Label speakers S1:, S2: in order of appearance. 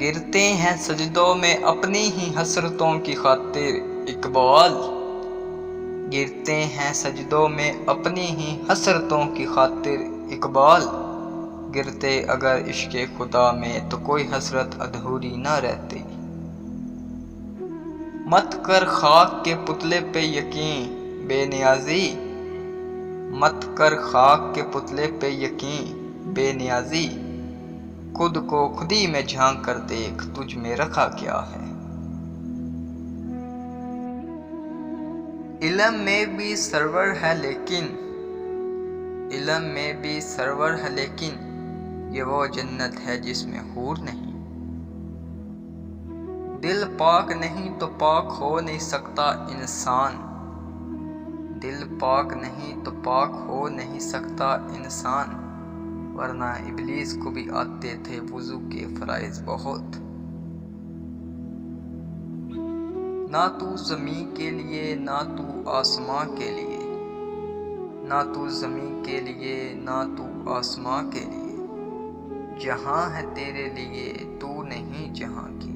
S1: गिरते हैं सजदों में अपनी ही हसरतों की खातिर इकबाल। गिरते हैं सजदों में अपनी ही हसरतों की खातिर इकबाल। गिरते अगर इश्क़े खुदा में तो कोई हसरत अधूरी न रहती। मत कर खाक के पुतले पे यकीन बेनियाजी। मत कर खाक के पुतले पे यकीन बेनियाजी। खुद को खुदी में झांक कर देख तुझ में रखा क्या है। इल्म में भी सरवर है लेकिन इल्म में भी सरवर है लेकिन ये वो जन्नत है जिसमें हूर नहीं। दिल पाक नहीं तो पाक हो नहीं सकता इंसान। दिल पाक नहीं तो पाक हो नहीं सकता इंसान। वरना इब्लीस को भी आते थे वुज़ू के फ़राइज़ बहुत। ना तू ज़मीं के लिए ना तू आसमां के लिए। ना तू ज़मीं के लिए ना तू आसमां के लिए। जहाँ है तेरे लिए तू नहीं जहाँ की।